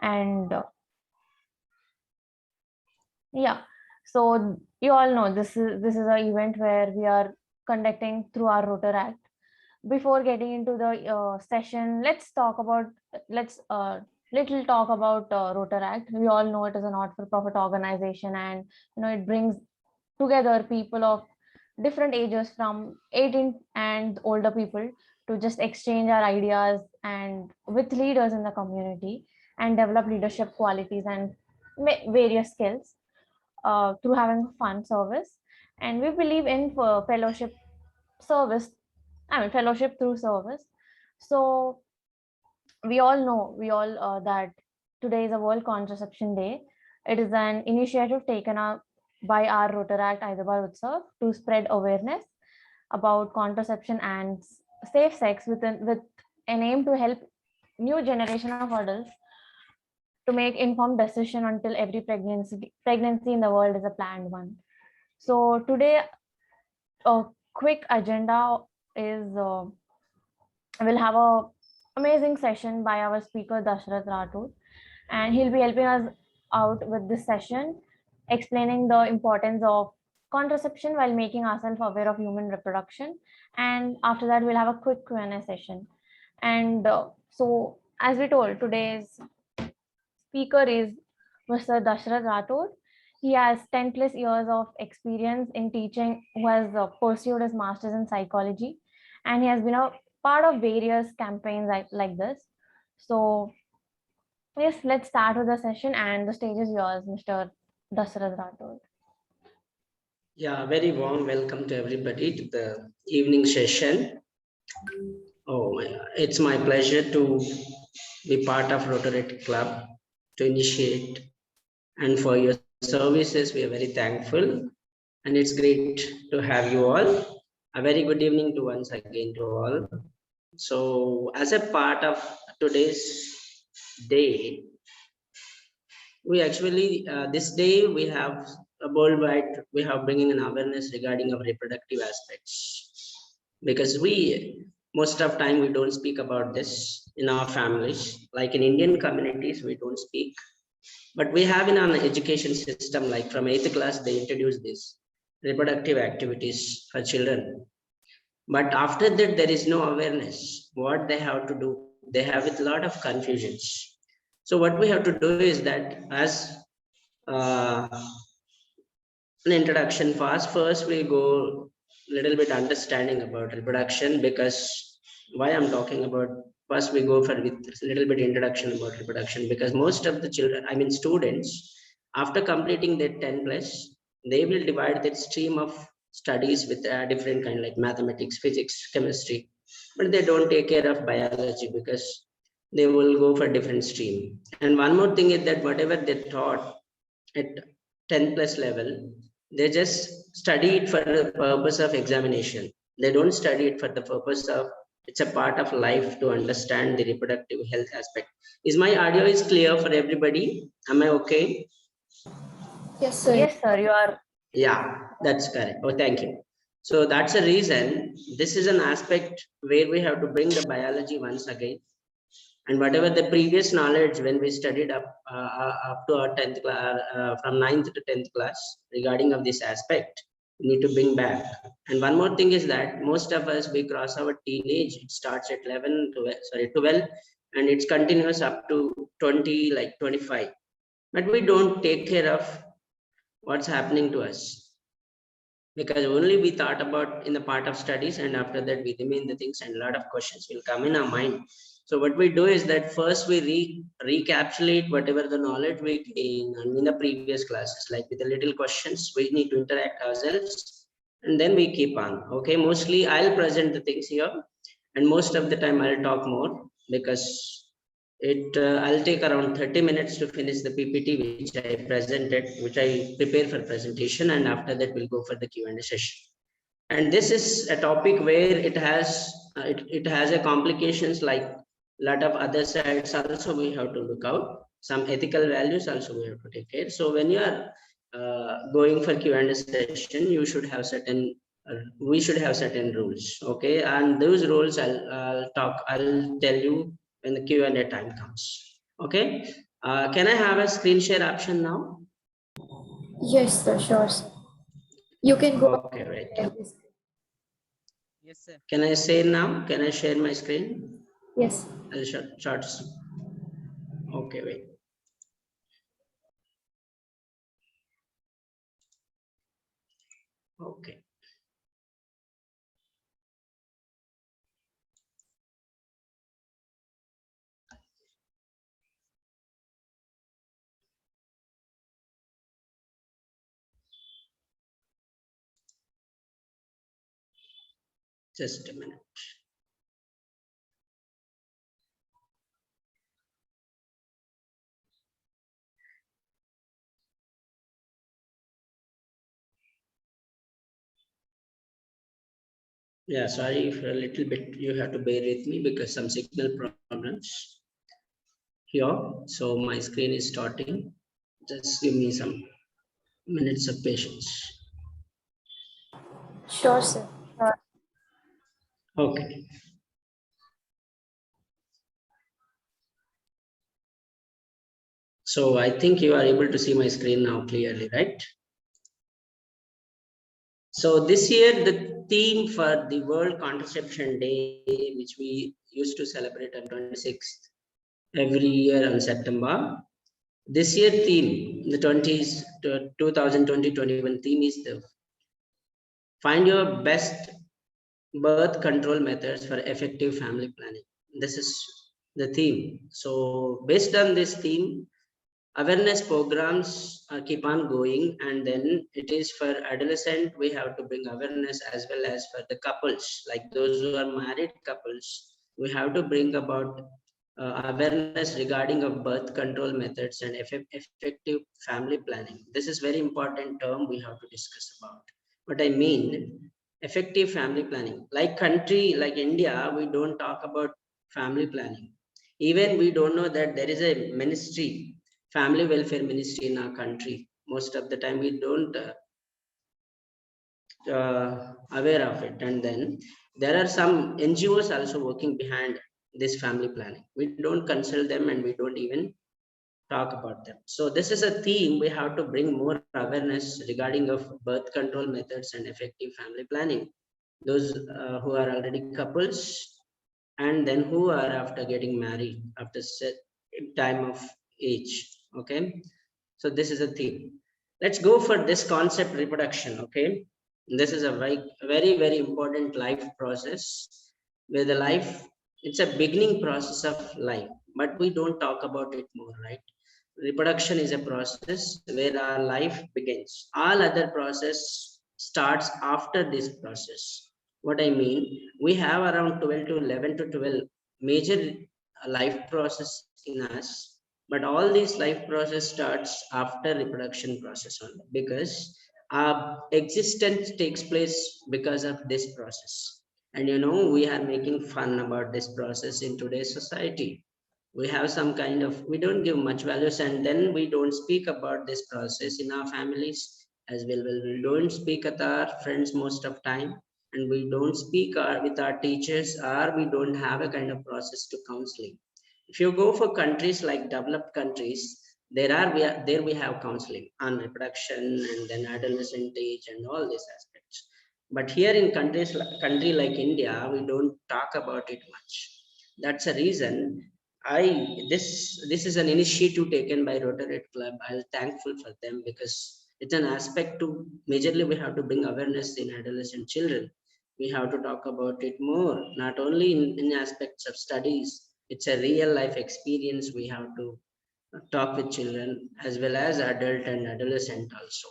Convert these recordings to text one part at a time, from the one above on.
And yeah, so you all know this is an event where we are conducting through our Rotaract. Before getting into the session, let's little talk about Rotaract. We all know it is a not-for-profit organization, and it brings together people of different ages from 18 and older people to just exchange our ideas and with leaders in the community and develop leadership qualities and various skills through having a fun service. And we believe in fellowship service, fellowship through service. So we all that today is a World Contraception Day. It is an initiative taken up by our Rotaract Hyderabad Utsav to spread awareness about contraception and safe sex with an aim to help new generation of adults to make informed decision until every pregnancy in the world is a planned one. So today, a quick agenda is we'll have a amazing session by our speaker Dasharath Rathod, and he'll be helping us out with this session, explaining the importance of contraception while making ourselves aware of human reproduction. And after that, we'll have a quick Q&A session. And so, as we told, today's speaker is Mr. Dasharath Rathod. He has 10 plus years of experience in teaching, who has pursued his master's in psychology, and he has been a part of various campaigns like this. So yes, let's start with the session, and the stage is yours, Mr. Dasharath Rathod. Yeah, very warm welcome to everybody to the evening session. Oh, it's my pleasure to be part of Rotaract Club to initiate, and for your services we are very thankful, and it's great to have you all. A very good evening to once again to all. So as a part of today's day, we actually this day we have a worldwide, we have bringing an awareness regarding of reproductive aspects, because we most of time we don't speak about this in our families, like in Indian communities we don't speak, but we have in our education system, like from 8th class they introduce this reproductive activities for children, but after that there is no awareness what they have to do. They have with a lot of confusions. So what we have to do is that, as uh, an introduction, first we go a little bit understanding about reproduction, because why I'm talking about, first we go for with a little bit introduction about reproduction, because most of the children, I mean students, after completing their 10 plus, they will divide their stream of studies with different kind, like mathematics, physics, chemistry, but they don't take care of biology because they will go for different stream. And one more thing is that whatever they taught at 10 plus level, they just study it for the purpose of examination. They don't study it for the purpose of, it's a part of life to understand the reproductive health aspect. Is my audio is clear for everybody? Am I okay? Yes, sir. Yes, sir, you are. Yeah, that's correct. Oh, thank you. So that's a reason this is an aspect where we have to bring the biology once again, and whatever the previous knowledge when we studied up to our 10th class, from 9th to 10th class regarding of this aspect, we need to bring back. And one more thing is that most of us, we cross our teenage, it starts at 12, and it's continuous up to 20, like 25, but we don't take care of what's happening to us, because only we thought about in the part of studies, and after that we remain the things, and a lot of questions will come in our mind. So what we do is that first we recapitulate whatever the knowledge we gain in the previous classes, like with the little questions we need to interact ourselves, and then we keep on. Okay, mostly I'll present the things here, and most of the time I'll talk more, because I'll take around 30 minutes to finish the PPT which I presented, which I prepared for presentation, and after that we'll go for the Q&A session. And this is a topic where it has it has a complications, like a lot of other sides also we have to look out, some ethical values also we have to take care. So when you are going for Q&A session, you should have certain we should have certain rules, okay, and those rules I'll tell you when the Q&A time comes. Okay, Can I have a screen share option now? Yes, sir. Sure, sir. You can go. Okay, right. Yes, sir. Can I say now? Can I share my screen? Yes. Charts. Okay, wait. Okay. Just a minute. Yeah, sorry for a little bit. You have to bear with me because some signal problems here. So my screen is starting. Just give me some minutes of patience. Sure, sir. Okay. So I think you are able to see my screen now clearly, right? So this year, the theme for the World Contraception Day, which we used to celebrate on 26th every year on September. This year theme, the 2020-21 theme is the find your best birth control methods for effective family planning. This is the theme. So based on this theme, awareness programs keep on going, and then it is for adolescent, we have to bring awareness, as well as for the couples, like those who are married couples, we have to bring about awareness regarding of birth control methods and effective family planning. This is very important term we have to discuss about. What I mean, effective family planning, like country like India, we don't talk about family planning. Even we don't know that there is a ministry, family welfare ministry in our country. Most of the time we don't aware of it. And then there are some NGOs also working behind this family planning. We don't consult them and we don't even talk about them. So this is a theme, we have to bring more awareness regarding of birth control methods and effective family planning. Those who are already couples, and then who are after getting married after set time of age. Okay, so this is a theme. Let's go for this concept, reproduction. Okay, this is a very very important life process, where the life, it's a beginning process of life, but we don't talk about it more, right? Reproduction is a process where our life begins. All other process starts after this process. What I mean, we have around 12 to 11 to 12 major life process in us, but all these life process starts after reproduction process only, because our existence takes place because of this process. And you know, we are making fun about this process in today's society. We have some kind of, we don't give much values, and then we don't speak about this process in our families as well. We don't speak at our friends most of time, and we don't speak with our teachers, or we don't have a kind of process to counseling. If you go for countries like developed countries, there we have counseling on reproduction and then adolescent age and all these aspects. But here in country like India, we don't talk about it much. That's a reason I this is an initiative taken by Rotaract Club. I'm thankful for them, because it's an aspect to majorly we have to bring awareness in adolescent children. We have to talk about it more, not only in aspects of studies. It's a real life experience. We have to talk with children as well as adult and adolescent also.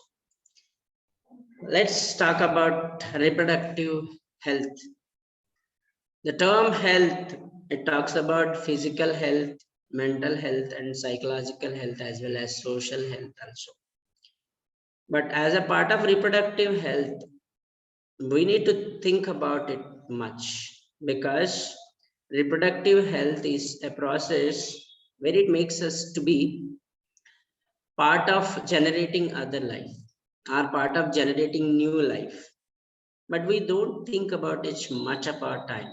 Let's talk about reproductive health. The term health, it talks about physical health, mental health, and psychological health, as well as social health also. But as a part of reproductive health, we need to think about it much, because reproductive health is a process where it makes us to be part of generating other life, or part of generating new life. But we don't think about it much of our time.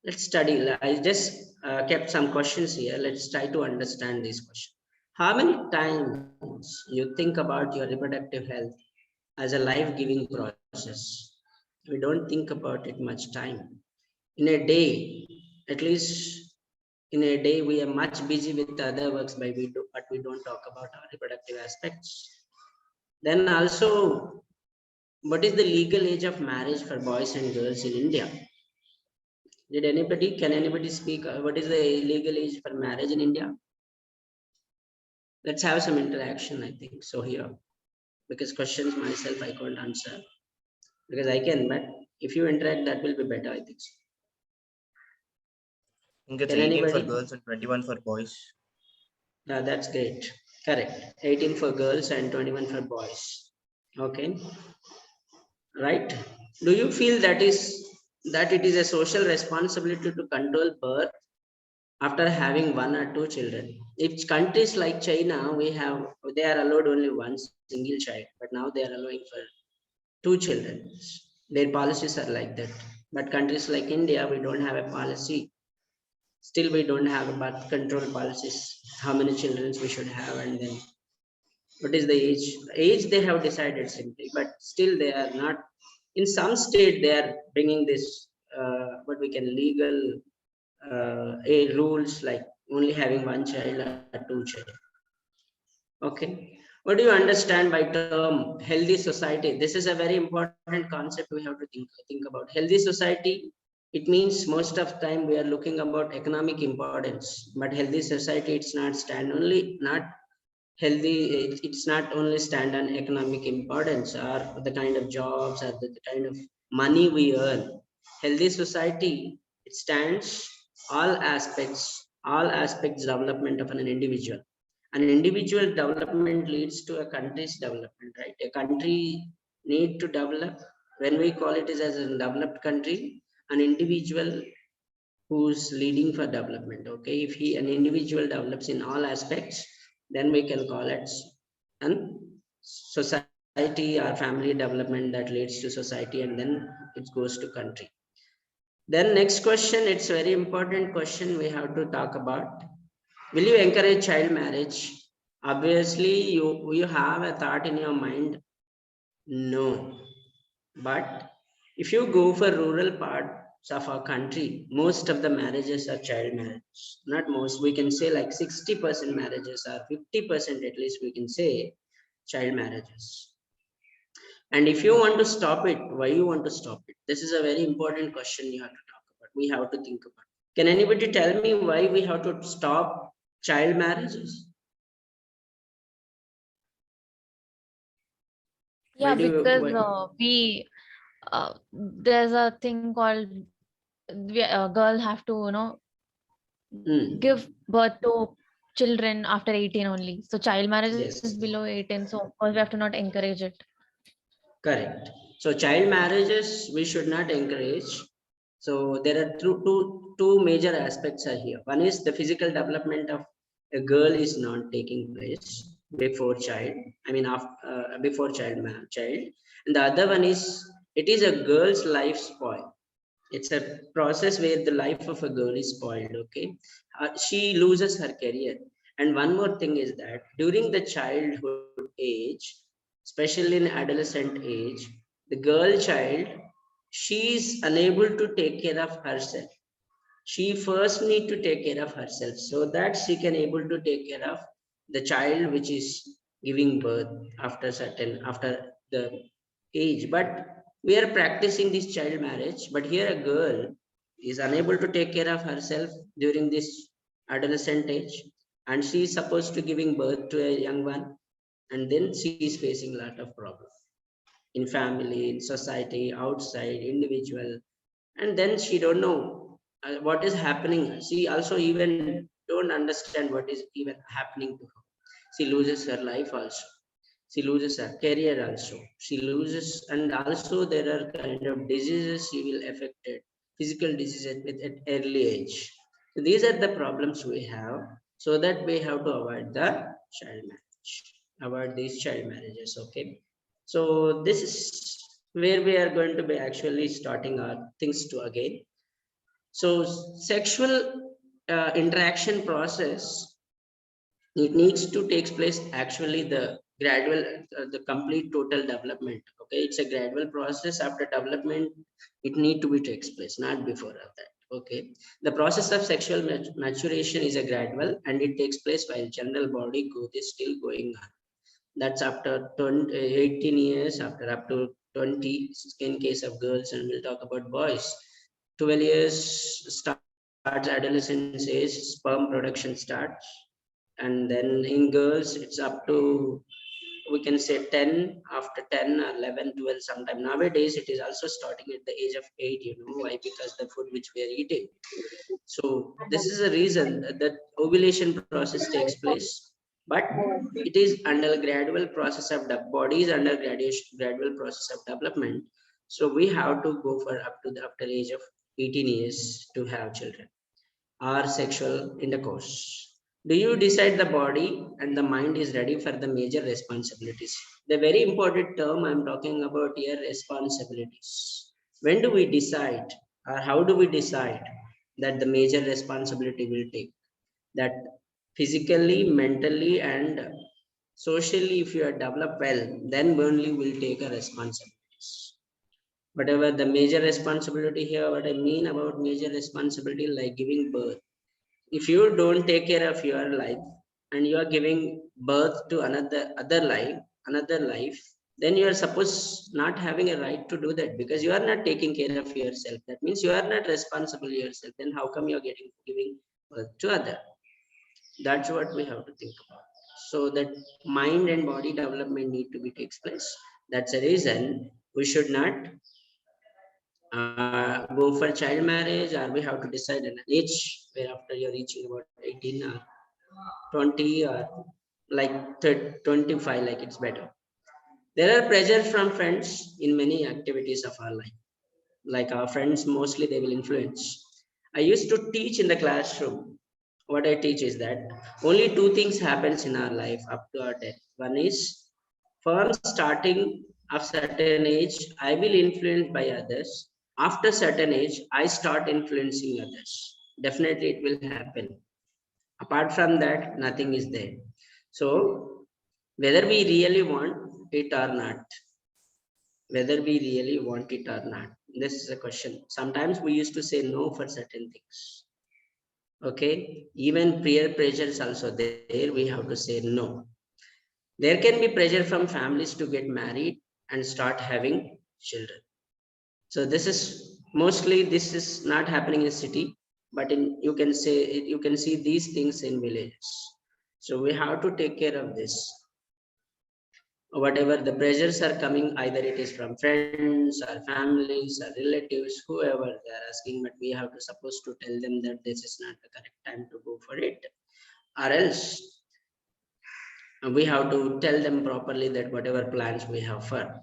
Let's study. I just kept some questions here. Let's try to understand this question. How many times you think about your reproductive health as a life-giving process? We don't think about it much time. In a day, at least in a day, we are much busy with other works, but we don't talk about our reproductive aspects. Then also, what is the legal age of marriage for boys and girls in India? Can anybody speak? What is the legal age for marriage in India? Let's have some interaction, I think. So here, because questions myself, I can't answer because I can, but if you interact, that will be better, I think. So. I think it's Can 18 for anybody? girls and 21 for boys. Yeah, that's great. Correct. 18 for girls and 21 for boys. Okay. Right. Do you feel that it is a social responsibility to control birth after having one or two children? If countries like China, they are allowed only one single child, but now they are allowing for two children. Their policies are like that. But countries like India, we don't have a policy. Still, we don't have a birth control policies. How many children we should have, and then what is the age? Age they have decided simply, but still they are not. In some state, they are bringing this what we can legal rules like only having one child or two child. Okay. What do you understand by term healthy society? This is a very important concept we have to think about. Healthy society, it means most of time we are looking about economic importance, but healthy society, not healthy, it's not only stand on economic importance or the kind of jobs or the kind of money we earn. Healthy society, it stands all aspects development of an individual. An individual development leads to a country's development, right? A country need to develop. When we call it as a developed country, an individual who's leading for development. Okay, if an individual develops in all aspects, then we can call it an society or family development that leads to society, and then it goes to country. Then next question, it's very important question we have to talk about. Will you encourage child marriage? Obviously you have a thought in your mind, no. But if you go for rural parts of our country, most of the marriages are child marriage. Not most, we can say like 60% marriages or 50% at least we can say child marriages. And if you want to stop it, why you want to stop it? This is a very important question you have to talk about. We have to think about. Can anybody tell me why we have to stop child marriages? Yeah, Why do you, because why? there's a thing called girl have to give birth to children after 18 only. So child marriage is Yes. below 18. So of course we have to not encourage it. Correct. So child marriages we should not encourage. So there are two major aspects are here. One is the physical development of a girl is not taking place before child. I mean, before child, and the other one is it is a girl's life spoil. It's a process where the life of a girl is spoiled. Okay, she loses her career. And one more thing is that during the childhood age, especially in adolescent age, the girl child, she is unable to take care of herself. She first need to take care of herself so that she can able to take care of the child which is giving birth after the age. But we are practicing this child marriage, but here a girl is unable to take care of herself during this adolescent age, and she is supposed to giving birth to a young one, and then she is facing a lot of problems in family, in society, outside, individual, and then she don't know what is happening. She also even don't understand what is even happening to her. She loses her life also. She loses her career also. She loses, and also there are kind of diseases she will affected, physical diseases at early age. So these are the problems we have. So that we have to avoid the child marriage, avoid these child marriages. Okay. So this is where we are going to be actually starting our things to again. So sexual interaction process it needs to take place actually the gradual the complete total development. Okay, it's a gradual process. After development it need to be takes place, not before of that. Okay, the process of sexual maturation is a gradual and it takes place while general body growth is still going on. That's after 20, 18 years, after up to 20 in case of girls, and we'll talk about boys. 12 years starts adolescence age, sperm production starts. And then in girls it's up to, we can say 10, after 10 or 11 12 sometime. Nowadays it is also starting at the age of 8. You know why? Because the food which we are eating. So this is a reason that ovulation process takes place, but it is under gradual process of the body is under gradual process of development. So we have to go for up to the after age of 18 years to have children or sexual intercourse. Do you decide the body and the mind is ready for the major responsibilities? The very important term I'm talking about here, responsibilities. When do we decide, or how do we decide that the major responsibility will take? That physically, mentally, and socially, if you are developed well, then only will take a responsibilities. Whatever the major responsibility here, what I mean about major responsibility, like giving birth. If you don't take care of your life and you are giving birth to another life, then you are supposed not having a right to do that, because you are not taking care of yourself. That means you are not responsible yourself. Then how come you are getting giving birth to other? That's what we have to think about. So that mind and body development need to be takes place. That's a reason we should not go for child marriage, or we have to decide an age where after you're reaching about 18 or 20 or like 30, 25, like it's better. There are pressure from friends in many activities of our life. Like our friends, mostly they will influence. I used to teach in the classroom. What I teach is that only two things happens in our life up to our death. One is, from starting of certain age, I will influence by others. After certain age, I start influencing others. Definitely it will happen. Apart from that, nothing is there. So whether we really want it or not, whether we really want it or not, this is a question. Sometimes we used to say no for certain things. Okay, even peer pressure is also there. We have to say no. There can be pressure from families to get married and start having children. So this is mostly, this is not happening in city, but in, you can say, you can see these things in villages. So we have to take care of this. Whatever the pressures are coming, either it is from friends or families or relatives, whoever they are asking, but we have to supposed to tell them that this is not the correct time to go for it, or else we have to tell them properly that whatever plans we have for.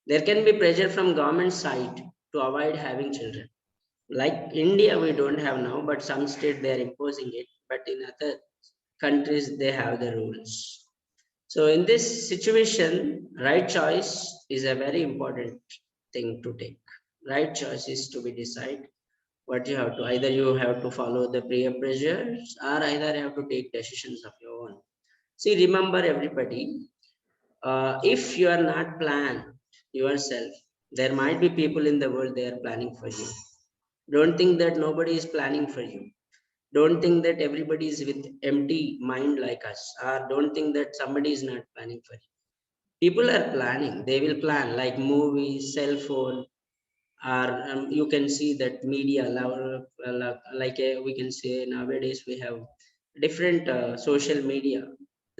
There can be pressure from government side to avoid having children. Like India, we don't have now, but some state they are imposing it, but in other countries they have the rules. So in this situation, right choice is a very important thing to take. Right choice is to be decide what you have to, either you have to follow the peer pressures or either you have to take decisions of your own. See, remember everybody, if you are not planned yourself, there might be people in the world they are planning for you. Don't think that nobody is planning for you. Don't think that everybody is with empty mind like us, or don't think that somebody is not planning for you. People are planning. They will plan like movies, cell phone, or you can see that media, like we can say nowadays we have different social media.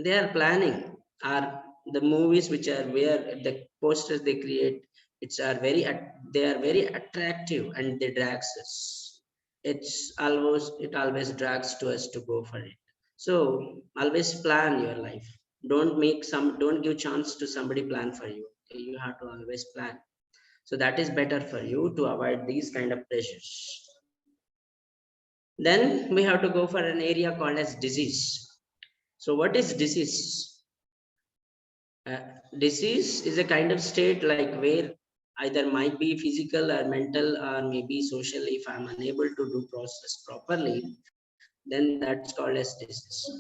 They are planning, or the movies which are where the posters they create, it's are very they are very attractive and they drags us. It always drags to us to go for it. So always plan your life. Don't give chance to somebody plan for you. Okay, you have to always plan. So that is better for you to avoid these kind of pressures. Then we have to go for an area called as disease. So what is disease? Disease is a kind of state like where either might be physical or mental or maybe socially. If I'm unable to do process properly, then that's called as disease.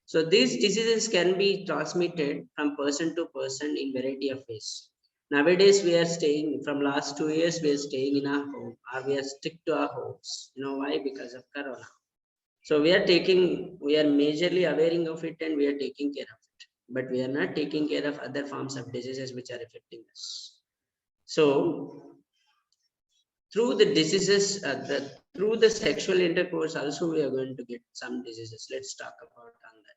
So these diseases can be transmitted from person to person in variety of ways. Nowadays, we are staying, from last 2 years, we are staying in our home, or we are stick to our homes. You know why? Because of Corona. So we are majorly aware of it and we are taking care of it. But we are not taking care of other forms of diseases which are affecting us. So through the diseases, through the sexual intercourse, also we are going to get some diseases. Let's talk about on that.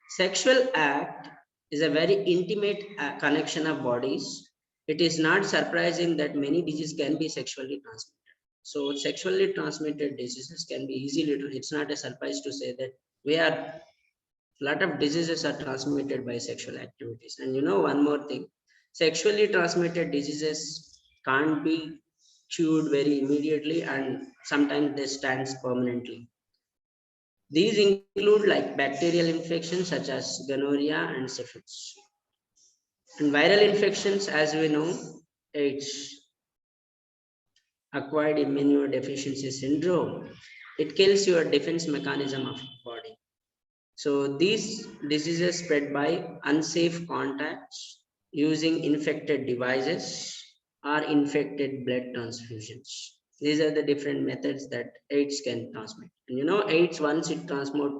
Sexual act is a very intimate connection of bodies. It is not surprising that many diseases can be sexually transmitted. So sexually transmitted diseases can be easily, it's not a surprise to say that we are, a lot of diseases are transmitted by sexual activities. And you know one more thing, sexually transmitted diseases can't be cured very immediately and sometimes they stand permanently. These include like bacterial infections such as gonorrhea and syphilis. And viral infections, as we know, it's acquired immunodeficiency syndrome. It kills your defense mechanism of body. So these diseases spread by unsafe contacts, using infected devices or infected blood transfusions. These are the different methods that AIDS can transmit. And you know, AIDS, once it transmit,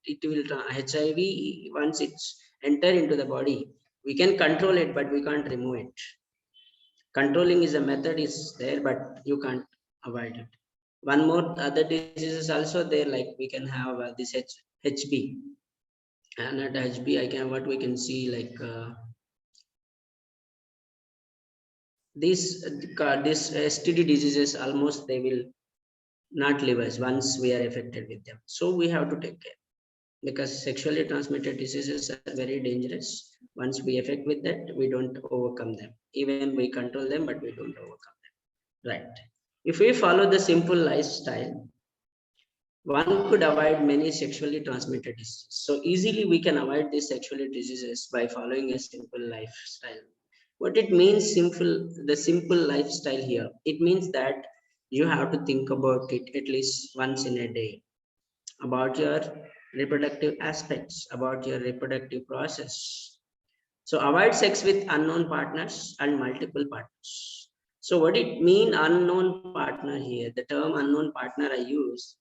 it will HIV, once it's enter into the body, we can control it, but we can't remove it. Controlling is a method is there, but you can't avoid it. One more other diseases also there, like we can have this HB, and at HB, I can what we can see like this STD diseases almost they will not leave us once we are affected with them. So we have to take care because sexually transmitted diseases are very dangerous. Once we affect with that, we don't overcome them. Even we control them, but we don't overcome them. Right. If we follow the simple lifestyle, one could avoid many sexually transmitted diseases. So easily we can avoid these sexually diseases by following a simple lifestyle. What it means, the simple lifestyle here, it means that you have to think about it at least once in a day, about your reproductive aspects, about your reproductive process. So avoid sex with unknown partners and multiple partners. So what it mean unknown partner here, the term unknown partner I use,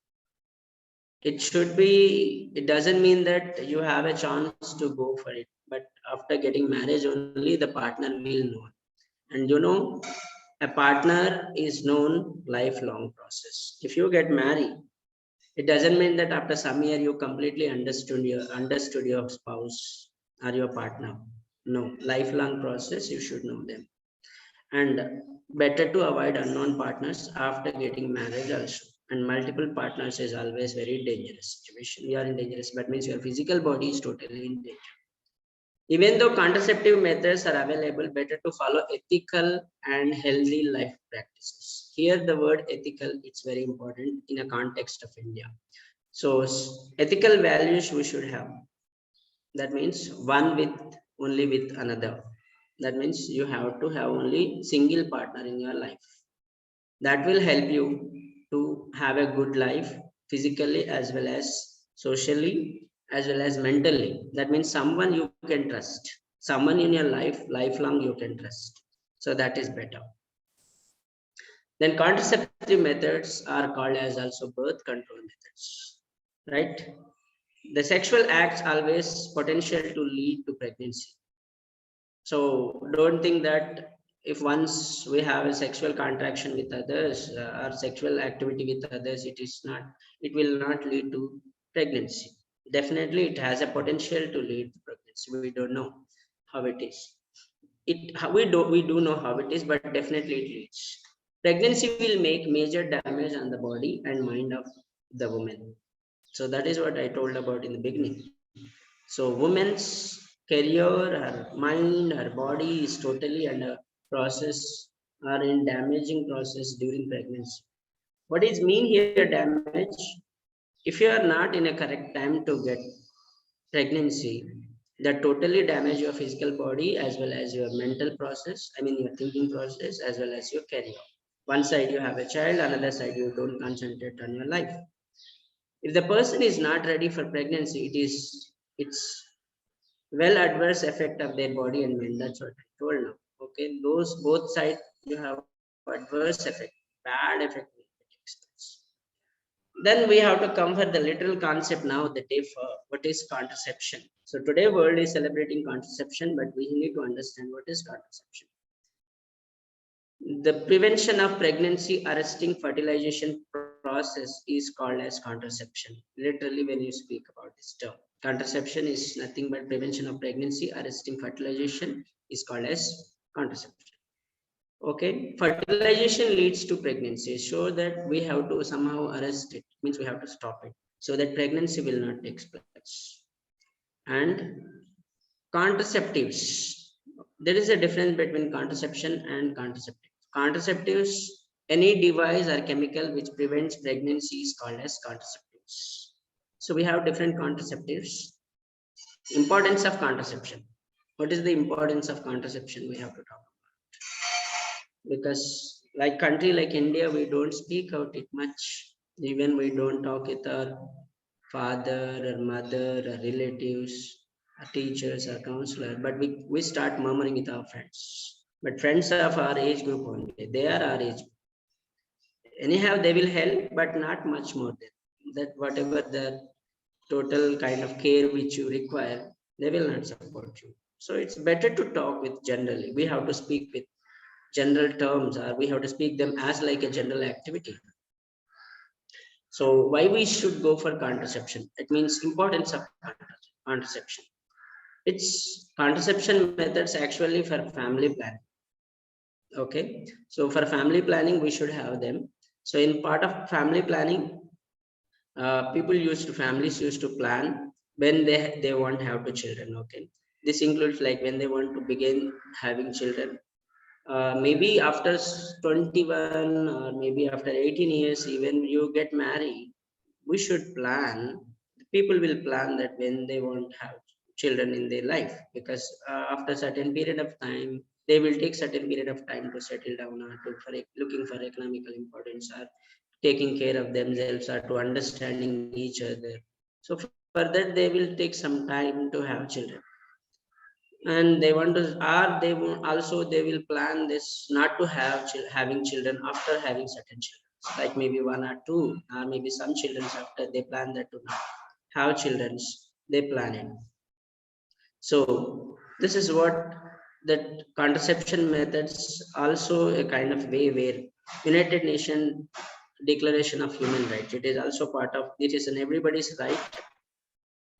it doesn't mean that you have a chance to go for it, but after getting marriage only the partner will know. And you know, a partner is known lifelong process. If you get married, it doesn't mean that after some year you completely understood your spouse or your partner. No, lifelong process, you should know them. And better to avoid unknown partners after getting married also. And multiple partners is always very dangerous situation. You are in dangerous, but means your physical body is totally in danger. Even though contraceptive methods are available, better to follow ethical and healthy life practices. Here the word ethical, it's very important in a context of India. So ethical values we should have. That means one with only with another. That means you have to have only single partner in your life. That will help you to have a good life physically as well as socially as well as mentally. That means someone you can trust, someone in your life lifelong you can trust. So that is better. Then contraceptive methods are called as also birth control methods, right? The sexual acts always potential to lead to pregnancy. So don't think that if once we have a sexual contraction with others or sexual activity with others, it will not lead to pregnancy. Definitely, it has a potential to lead to pregnancy. We don't know how it is. We do know how it is, but definitely it leads. Pregnancy will make major damage on the body and mind of the woman. So that is what I told about in the beginning. So woman's career, her mind, her body is totally under process or in damaging process during pregnancy. What is mean here damage? If you are not in a correct time to get pregnancy, that totally damage your physical body as well as your mental process. I mean your thinking process as well as your career. One side you have a child, another side you don't concentrate on your life. If the person is not ready for pregnancy, it is It's well adverse effect of their body and mind. That's what I told now. Okay, those both sides you have adverse effect, bad effect will get expressed. Then we have to come for the literal concept now, the day for what is contraception. So today world is celebrating contraception, but we need to understand what is contraception. The prevention of pregnancy arresting fertilization process is called as contraception. Literally, when you speak about this term, contraception is nothing but prevention of pregnancy arresting fertilization is called as contraception. Okay, fertilization leads to pregnancy, so that we have to somehow arrest it, means we have to stop it, so that pregnancy will not take place. And contraceptives, there is a difference between contraception and contraceptives. Contraceptives, any device or chemical which prevents pregnancy is called as contraceptives. So we have different contraceptives. Importance of contraception. What is the importance of contraception? We have to talk about, because like country like India, we don't speak out it much. Even we don't talk with our father or mother or relatives, or teachers or counselor, but we start murmuring with our friends. But friends of our age group only, they are our age group. Anyhow, they will help, but not much more than that. Whatever the total kind of care which you require, they will not support you. So it's better to talk with generally. We have to speak with general terms, or we have to speak them as like a general activity. So why we should go for contraception? It means importance of contraception. It's contraception methods actually for family planning. Okay, so for family planning, we should have them. So in part of family planning, families used to plan when they want to have two children. Okay, this includes like when they want to begin having children. Maybe after 21 or maybe after 18 years, even you get married, we should plan. People will plan that when they want to have children in their life, because after certain period of time, they will take certain period of time to settle down, or to looking for economical importance, or taking care of themselves, or to understanding each other. So for that, they will take some time to have children, and they want to, or they will also, they will plan this not to have having children after having certain children, like maybe one or two, or maybe some children after they plan that to not have children, they plan it. So this is what that contraception methods also a kind of way where United Nations Declaration of Human Rights, it is also part of, it is an everybody's right,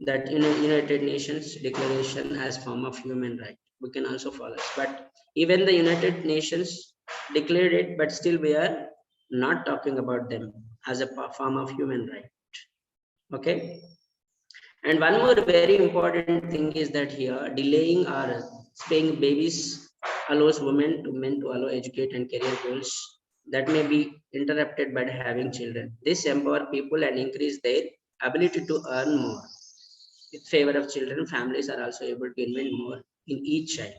that United Nations Declaration as form of human right. We can also follow, but even the United Nations declared it, but still we are not talking about them as a form of human right. Okay. And one more very important thing is that here delaying or spaying babies allows men to allow educate and career goals that may be interrupted by having children. This empower people and increase their ability to earn more. In favor of children, families are also able to invest more in each child.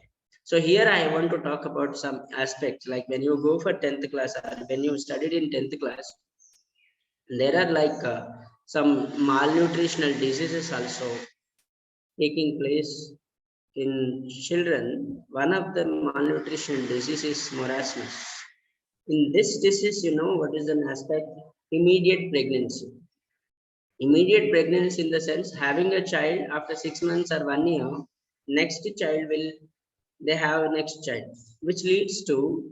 So here I want to talk about some aspects, like when you go for 10th class or when you studied in 10th class, there are like some malnutritional diseases also taking place in children. One of the malnutrition disease is marasmus. In this disease, you know what is an aspect? Immediate pregnancy. Immediate pregnancy in the sense having a child after 6 months or 1 year, next child will, they have next child, which leads to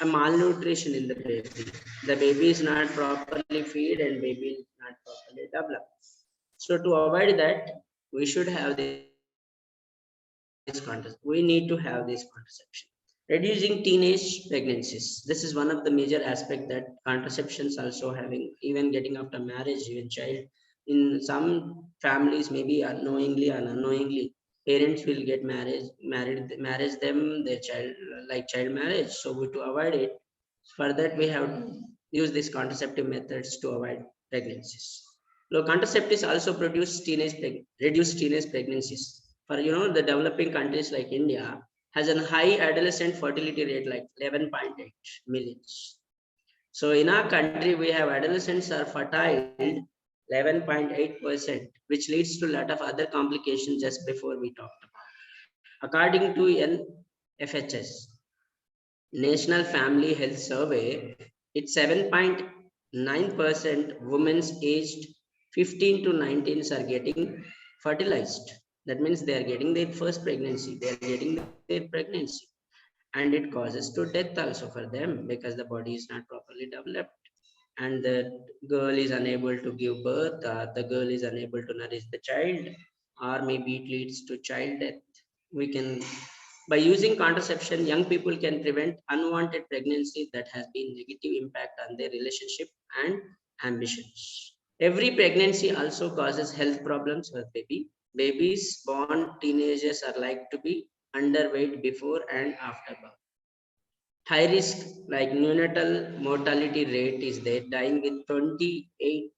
a malnutrition in the baby. The baby is not properly fed and baby is not properly developed. So to avoid that, we should have this contraception. We need to have this contraception. Reducing teenage pregnancies. This is one of the major aspect that contraceptions also having, even getting after marriage, even child. In some families, maybe unknowingly or unknowingly, parents will get marriage them, their child, like child marriage. So to avoid it, for that we have to use these contraceptive methods to avoid pregnancies. So contraceptives also reduce teenage pregnancies. For the developing countries like India has a high adolescent fertility rate like 11.8 millions. So in our country, we have adolescents are fertile 11.8%, which leads to a lot of other complications just before we talked about. According to NFHS, National Family Health Survey, it's 7.9% women aged 15 to 19 are getting fertilized. That means they are getting their first pregnancy, they are getting their pregnancy. And it causes to death also for them because the body is not properly developed and the girl is unable to give birth, the girl is unable to nourish the child, or maybe it leads to child death. We can, by using contraception, young people can prevent unwanted pregnancy that has been negative impact on their relationship and ambitions. Every pregnancy also causes health problems for baby. Babies born teenagers are like to be underweight before and after birth. High risk like neonatal mortality rate is there, dying with 28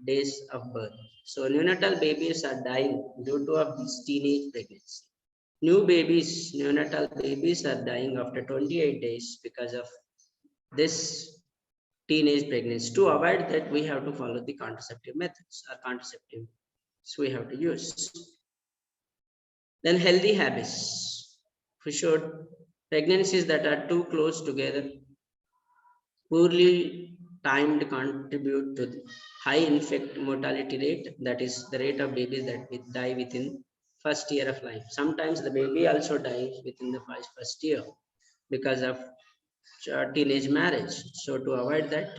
days of birth. So neonatal babies are dying due to of this teenage pregnancy. New babies, neonatal babies are dying after 28 days because of this teenage pregnancy. To avoid that, we have to follow the contraceptive methods or contraceptive. So we have to use. Then healthy habits. For sure, pregnancies that are too close together, poorly timed contribute to the high infant mortality rate. That is the rate of babies that die within first year of life. Sometimes the baby also dies within the first year because of teenage marriage. So to avoid that,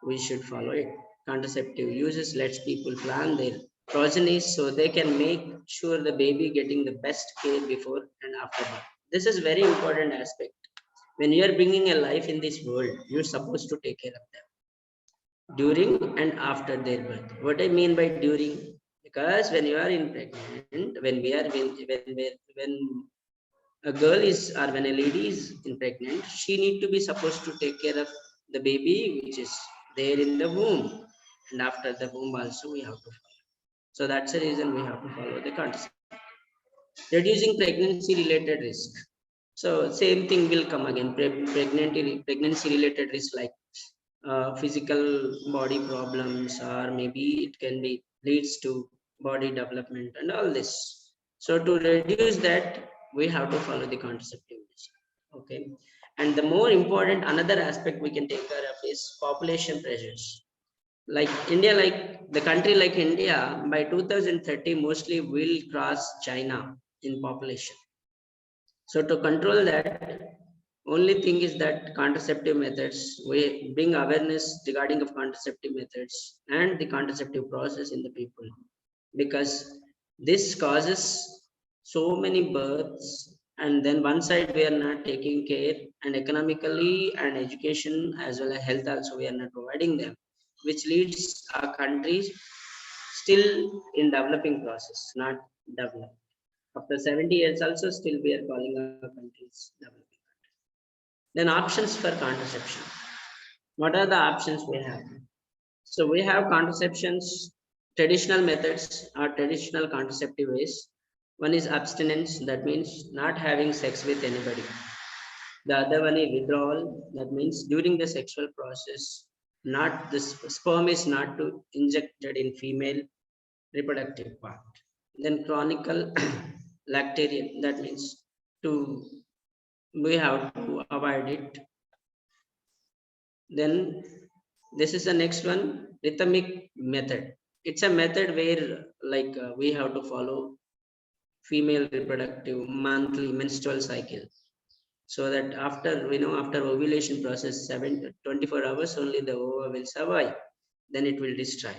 we should follow it. Contraceptive uses lets people plan their progeny so they can make sure the baby getting the best care before and after birth. This is very important aspect. When you are bringing a life in this world, you're supposed to take care of them during and after their birth. What I mean by during, because when you are in pregnant, when a girl is or when a lady is in pregnant, she need to be supposed to take care of the baby which is there in the womb, and after the womb also we have to follow. So that's the reason we have to follow the concept. Reducing pregnancy related risk. So same thing will come again. Pregnancy related risk like physical body problems, or maybe it can be leads to body development and all this. So to reduce that, we have to follow the contraceptive measure. Okay. And the more important another aspect we can take care of is population pressures. Like India, like the country like India, by 2030 mostly will cross China in population. So to control that, only thing is that contraceptive methods, we bring awareness regarding of contraceptive methods and the contraceptive process in the people, because this causes so many births, and then one side we are not taking care, and economically and education as well as health also we are not providing them, which leads our countries still in developing process, not developed. After 70 years also still we are calling our countries developing. Then options for contraception. What are the options we have? So we have contraceptions, traditional methods or traditional contraceptive ways. One is abstinence, that means not having sex with anybody. The other one is withdrawal, that means during the sexual process, not the sperm is not to injected in female reproductive part. Then chronicle lactation, that means to we have to avoid it. Then this is the next one, rhythmic method. It's a method where like we have to follow female reproductive monthly menstrual cycle, so that after after ovulation process 24 hours only the ova will survive, then it will destroy.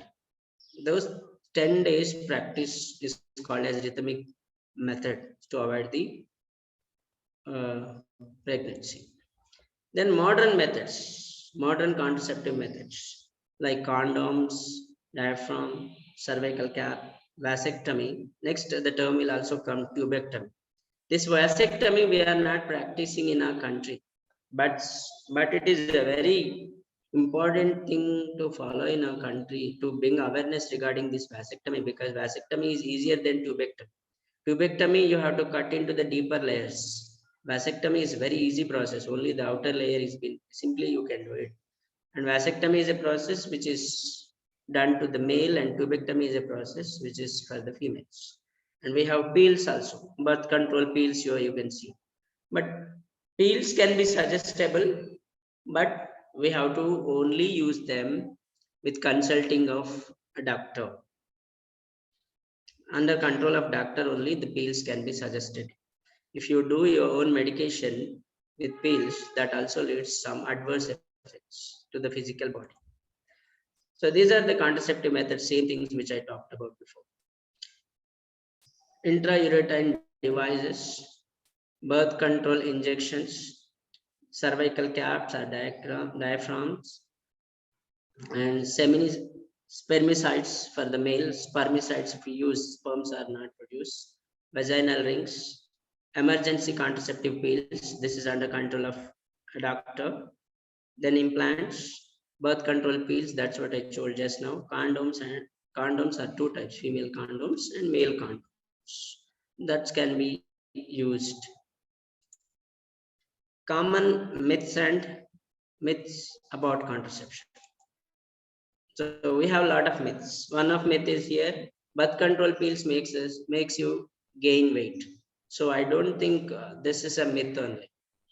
Those 10 days practice is called as rhythmic method to avoid the pregnancy. Then modern methods, modern contraceptive methods like condoms, diaphragm, cervical cap, vasectomy. Next, the term will also come tubectomy. This vasectomy we are not practicing in our country, but it is a very important thing to follow in our country to bring awareness regarding this vasectomy, because vasectomy is easier than tubectomy. Tubectomy, you have to cut into the deeper layers. Vasectomy is very easy process. Only the outer layer is been simply you can do it. And vasectomy is a process which is done to the male, and tubectomy is a process which is for the females. And we have pills also, birth control pills here you can see. But pills can be suggestible, but we have to only use them with consulting of a doctor. Under control of doctor only the pills can be suggested. If you do your own medication with pills, that also leads some adverse effects to the physical body. So these are the contraceptive methods, same things which I talked about before. Intrauterine devices, birth control injections, cervical caps or diaphragms, and spermicides for the male. Spermicides, if you use, sperms are not produced. Vaginal rings, emergency contraceptive pills. This is under control of a doctor. Then implants, birth control pills. That's what I told just now. Condoms are two types: female condoms and male condoms. That can be used. Common myths about contraception. So we have a lot of myths. One of myth is here: birth control pills makes you gain weight. So I don't think this is a myth only.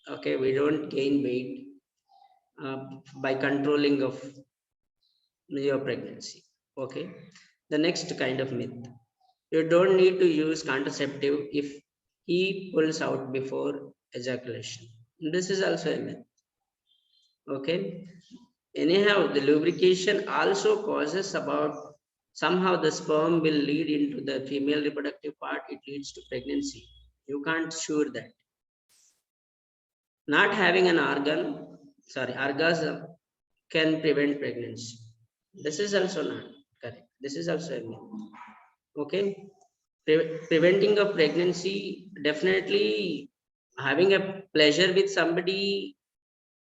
Okay, we don't gain weight by controlling of your pregnancy. Okay, the next kind of myth: you don't need to use contraceptive if he pulls out before ejaculation. This is also a myth. Okay, anyhow, the lubrication also causes about somehow the sperm will lead into the female reproductive part. It leads to pregnancy. You can't sure that. Not having an orgasm can prevent pregnancy. This is also not correct. This is also a myth. Okay, preventing of pregnancy, definitely having a pleasure with somebody,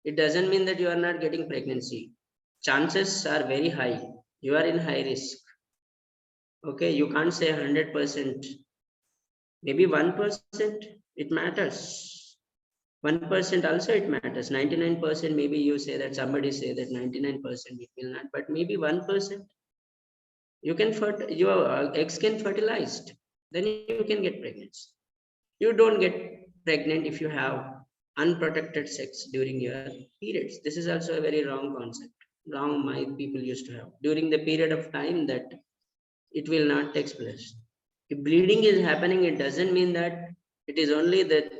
it doesn't mean that you are not getting pregnancy. Chances are very high. You are in high risk. Okay, you can't say 100%. Maybe 1%, it matters. 1% also it matters. 99%, maybe you say that, somebody say that 99% it will not, but maybe 1%. You can your eggs can fertilized, then you can get pregnancy. You don't get pregnant if you have unprotected sex during your periods. This is also a very wrong concept. Wrong my people used to have during the period of time that it will not take place. If bleeding is happening, it doesn't mean that it is only the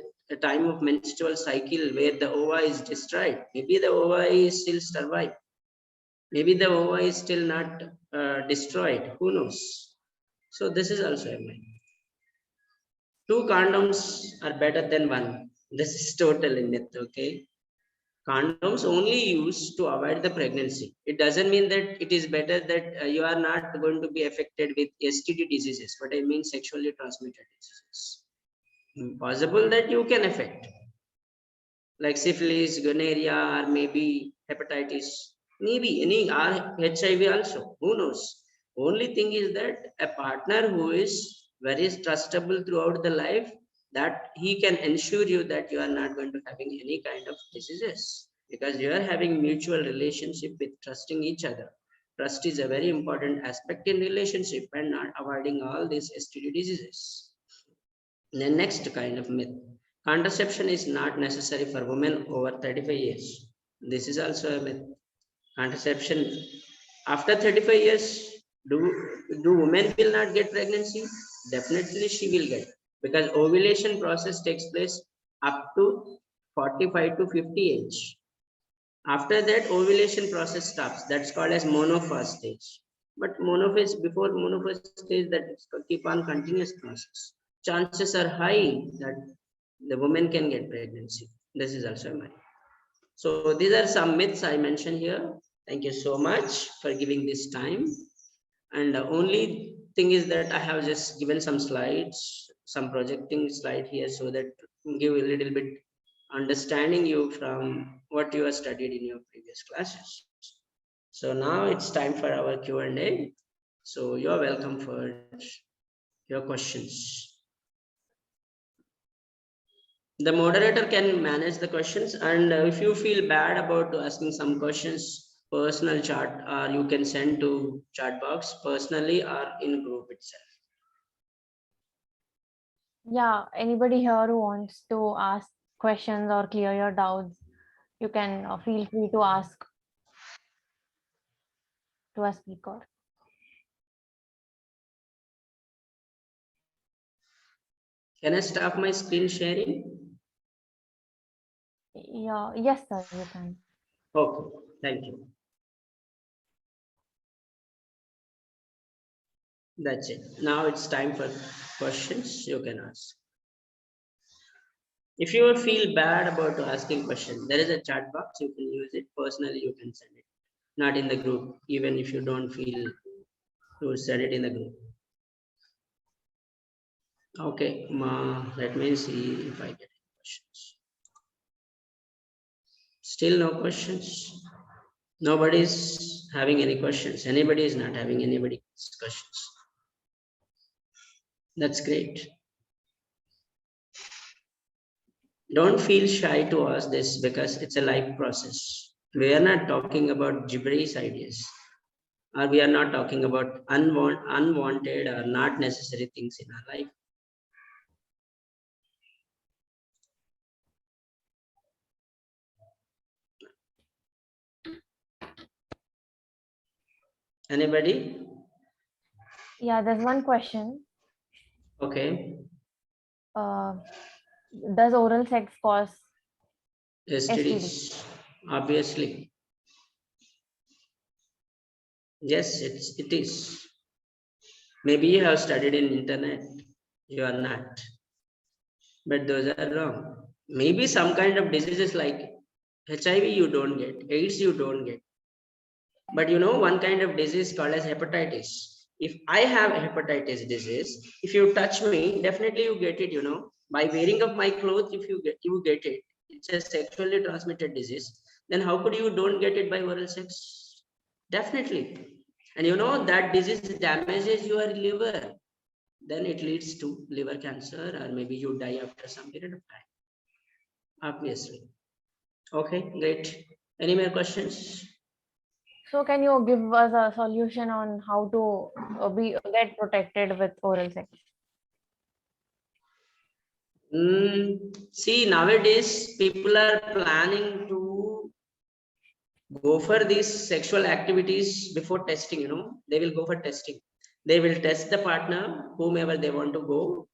time of menstrual cycle where the ova is destroyed. Maybe the ova is still survive. Maybe the ova is still not destroyed. Who knows? So this is also a myth. 2 condoms are better than 1. This is totally myth. Okay. Condoms only used to avoid the pregnancy. It doesn't mean that it is better that you are not going to be affected with STD diseases. What I mean, sexually transmitted diseases. Possible that you can affect, like syphilis, gonorrhea, or maybe hepatitis, maybe any or HIV also. Who knows? Only thing is that a partner who is very trustable throughout the life, that he can ensure you that you are not going to having any kind of diseases, because you are having mutual relationship with trusting each other. Trust is a very important aspect in relationship, and not avoiding all these STD diseases. The next kind of myth: contraception is not necessary for women over 35 years. This is also a myth. Contraception after 35 years, do women will not get pregnancy? Definitely she will get, because ovulation process takes place up to 45 to 50 age. After that, ovulation process stops. That's called as monophase stage. But before monophase stage, that keep on continuous process. Chances are high that the woman can get pregnancy. This is also mine. So these are some myths I mentioned here. Thank you so much for giving this time. And the only thing is that I have just given some slides, some projecting slide here, so that give a little bit understanding you from what you have studied in your previous classes. So now it's time for our Q&A. So you're welcome for your questions. The moderator can manage the questions, and if you feel bad about asking some questions, personal chat, or you can send to chat box personally or in group itself. Yeah, anybody here who wants to ask questions or clear your doubts, you can feel free to ask to a speaker. Can I stop my screen sharing? Yeah, yes, sir, you can. Okay, thank you. That's it. Now it's time for questions you can ask. If you feel bad about asking questions, there is a chat box. You can use it personally. You can send it, not in the group. Even if you don't feel to send it in the group. Okay, let me see if I get any questions. Still no questions. Nobody's having any questions. Anybody is not having anybody's questions. That's great. Don't feel shy to ask this because it's a life process. We are not talking about gibberish ideas, or we are not talking about unwanted or not necessary things in our life. Anybody? Yeah, there's one question. Okay. Does oral sex cause STD? STDs, obviously. Yes, it is. Maybe you have studied in internet. You are not. But those are wrong. Maybe some kind of diseases like HIV you don't get, AIDS you don't get. But you know, one kind of disease called as hepatitis. If I have hepatitis disease, if you touch me, definitely you get it, you know. By wearing of my clothes, if you get it. It's a sexually transmitted disease. Then how could you don't get it by oral sex? Definitely. And you know that disease damages your liver. Then it leads to liver cancer, or maybe you die after some period of time. Obviously. Okay, great. Any more questions? So can you give us a solution on how to get protected with oral sex? See, nowadays people are planning to go for these sexual activities before testing, you know. They will go for testing. They will test the partner, whomever they want to go.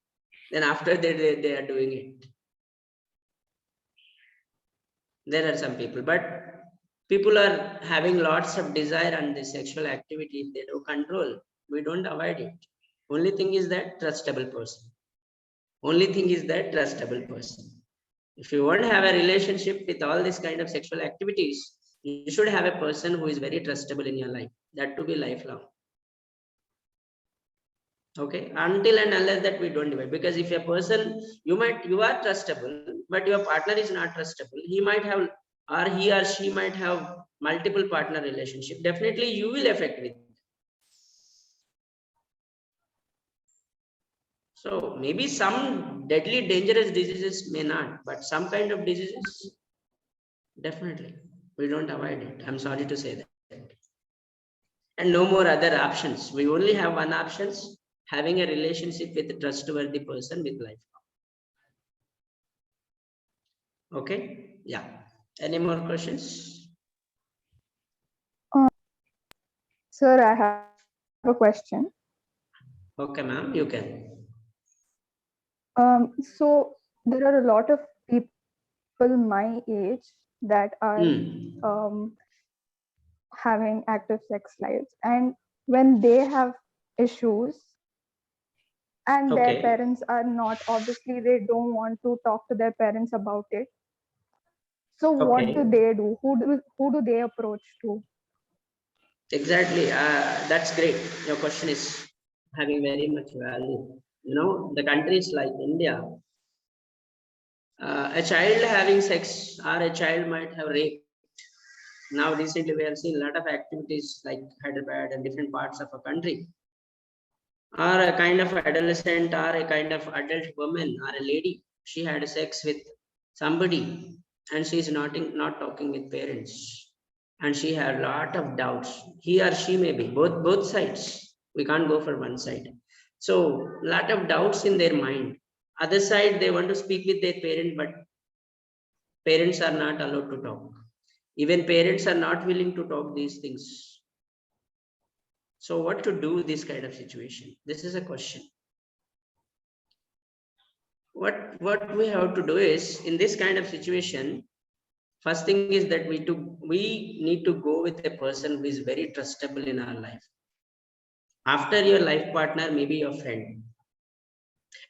Then after they are doing it. There are some people, but people are having lots of desire on this sexual activity. They do control. We don't avoid it. Only thing is that trustable person. Only thing is that trustable person. If you want to have a relationship with all this kind of sexual activities, you should have a person who is very trustable in your life. That to be lifelong. Okay, until and unless that we don't divide. Because if a person you are trustable, but your partner is not trustable, he might have, or he or she might have multiple partner relationship. Definitely you will affect with. So maybe some deadly dangerous diseases may not, but some kind of diseases definitely we don't avoid it. I'm sorry to say that. And no more other options. We only have one options, having a relationship with a trustworthy person with life. Okay, yeah. Any more questions? Sir, I have a question. Okay, ma'am, you can. So there are a lot of people my age that are having active sex lives, and when they have issues and their Okay. parents are not, obviously they don't want to talk to their parents about it. So what do Okay. they do? Who do they approach to? Exactly. That's great. Your question is having very much value. You know, the countries like India, a child having sex or a child might have rape. Now, recently, we have seen a lot of activities like Hyderabad and different parts of a country, or a kind of adolescent or a kind of adult woman or a lady. She had sex with somebody and she's not talking with parents. and she had a lot of doubts. He or she may be, both sides. We can't go for one side. So lot of doubts in their mind. Other side, they want to speak with their parent, but parents are not allowed to talk. Even parents are not willing to talk these things. So what to do this kind of situation? This is a question. What we have to do is, in this kind of situation, first thing is that we need to go with a person who is very trustable in our life. After your life partner, maybe your friend,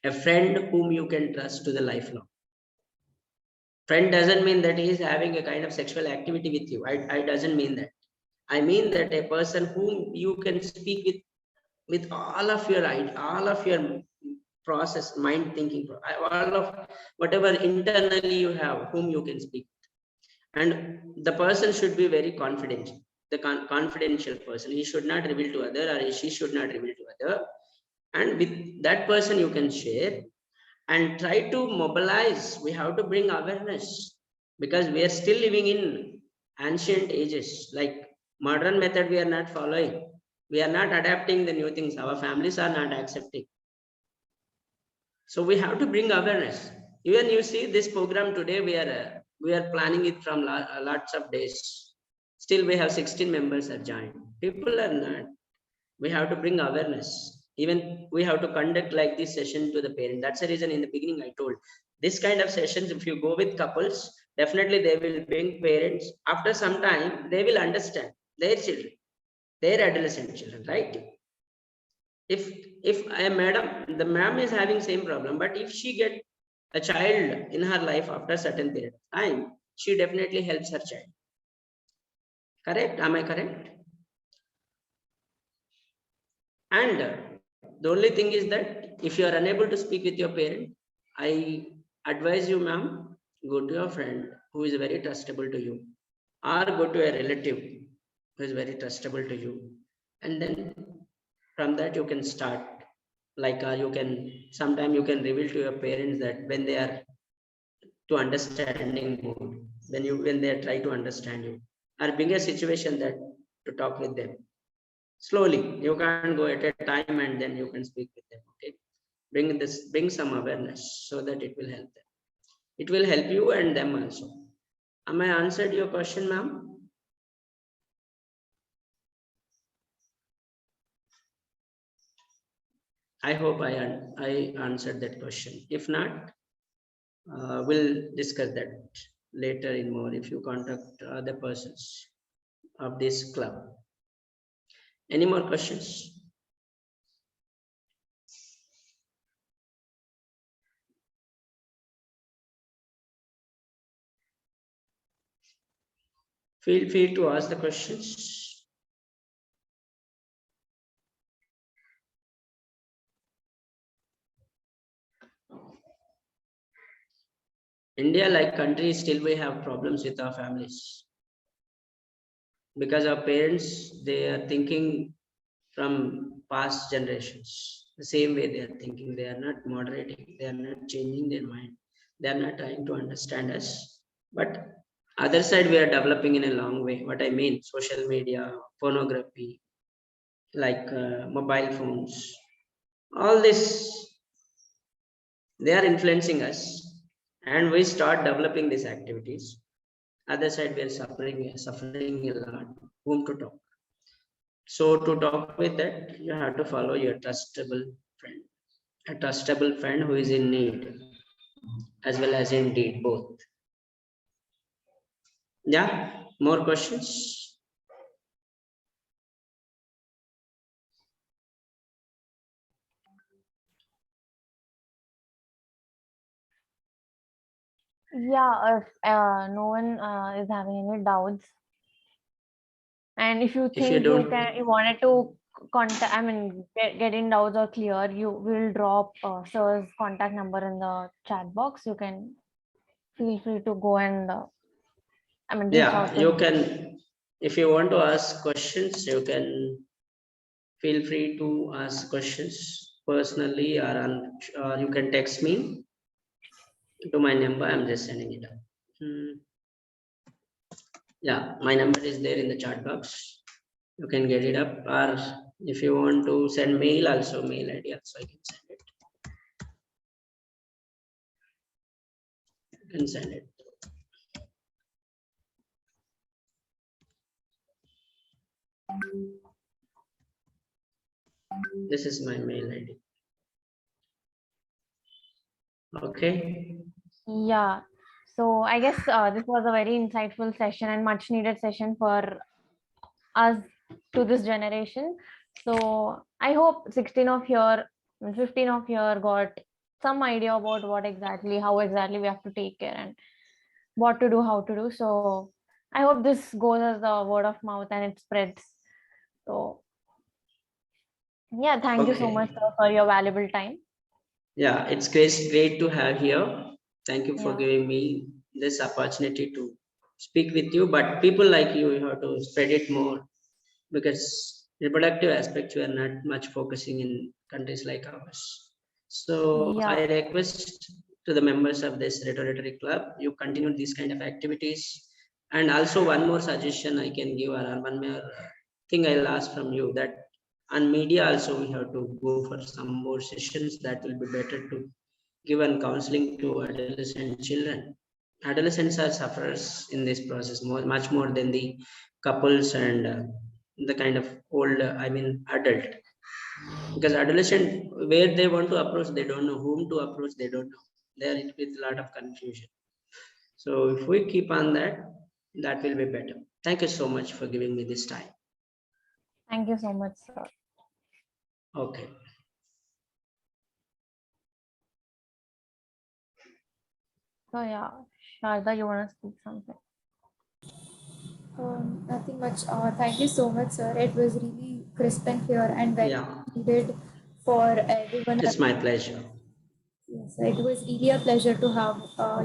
a friend whom you can trust to the lifelong. Friend doesn't mean that he is having a kind of sexual activity with you. I doesn't mean that. I mean that a person whom you can speak with all of your process, mind thinking, all of whatever internally you have, whom you can speak. And the person should be very confidential, the confidential person. He should not reveal to other, or she should not reveal to other. And with that person you can share and try to mobilize. We have to bring awareness, because we are still living in ancient ages. Like modern method we are not following. We are not adapting the new things. Our families are not accepting. So we have to bring awareness. Even you see this program today, we are planning it from lots of days. Still we have 16 members are joined. People are not. We have to bring awareness. Even we have to conduct like this session to the parent. That's the reason in the beginning I told this kind of sessions, if you go with couples, definitely they will bring parents. After some time, they will understand their children, their adolescent children, right? If a madam, the ma'am is having same problem, but if she get a child in her life after certain period of time, she definitely helps her child. Correct? Am I correct? And the only thing is that if you are unable to speak with your parent, I advise you, ma'am, go to your friend who is very trustable to you, or go to a relative who is very trustable to you, and then from that you can start. Like you can, sometime you can reveal to your parents that when they are to understanding mood, when they try to understand you, or bring a situation that to talk with them slowly. You can't go at a time and then you can speak with them. Okay, bring some awareness so that it will help them. It will help you and them also. Am I answered your question, ma'am? I hope I answered that question. If not, we'll discuss that later in more if you contact other persons of this club. Any more questions? Feel free to ask the questions. India, like country, still we have problems with our families, because our parents, they are thinking from past generations. The same way they are thinking, they are not moderating, they are not changing their mind, they are not trying to understand us. But other side, we are developing in a long way. What I mean, social media, pornography, like mobile phones, all this, they are influencing us, and we start developing these activities. Other side, we are suffering a lot. Whom to talk? So to talk with that, you have to follow your trustable friend, a trustable friend who is in need as well as in deed, both. Yeah, more questions? Yeah, if no one is having any doubts, and if you If you think you don't, wanted to contact, get in doubts or clear, you will drop sir's contact number in the chat box. You can feel free to go and reach yeah, out to you him. can, if you want to ask questions, you can feel free to ask questions personally, or you can text me to my number. I'm just sending it up. Yeah, my number is there in the chat box. You can get it up, or if you want to send mail also, mail ID also I can send it. You can send it. This is my mail ID. Okay. Yeah. So I guess this was a very insightful session and much needed session for us to this generation. So I hope 16 of here, 15 of here got some idea about how exactly we have to take care and what to do, how to do. So I hope this goes as a word of mouth and it spreads. So yeah, thank you so much, sir, for your valuable time. Yeah, it's great to have here. Thank you for Yeah. giving me this opportunity to speak with you. But people like you have to spread it more, because reproductive aspects we are not much focusing in countries like ours. So Yeah. I request to the members of this Rotary Club, you continue these kind of activities. And also one more suggestion I can give, or one more thing I'll ask from you, that on media also we have to go for some more sessions. That will be better to give an counseling to adolescent children. Adolescents are sufferers in this process much more than the couples and the kind of old, I mean, adult. Because adolescent, where they want to approach, they don't know whom to approach, they don't know. There it with a lot of confusion. So if we keep on that, that will be better. Thank you so much for giving me this time. Thank you so much, sir. Okay. So yeah, Sharda, you want to speak something? Nothing much. Thank you so much, sir. It was really crisp and clear and very needed for everyone. It's my pleasure. Yes, it was really a pleasure to have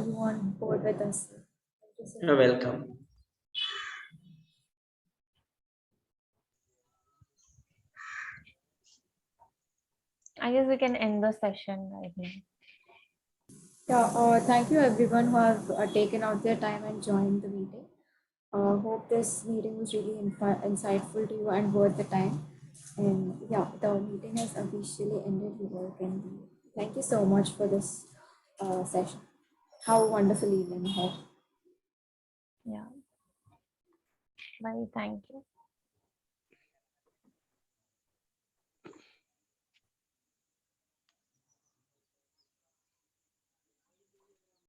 you on board with us. Thank you so much. You're welcome. I guess we can end the session right now. Yeah, thank you everyone who have taken out their time and joined the meeting. Hope this meeting was really insightful to you and worth the time. And yeah, the meeting has officially ended. You all can leave. Thank you so much for this session. Have a wonderful evening ahead. Yeah. Bye. Thank you.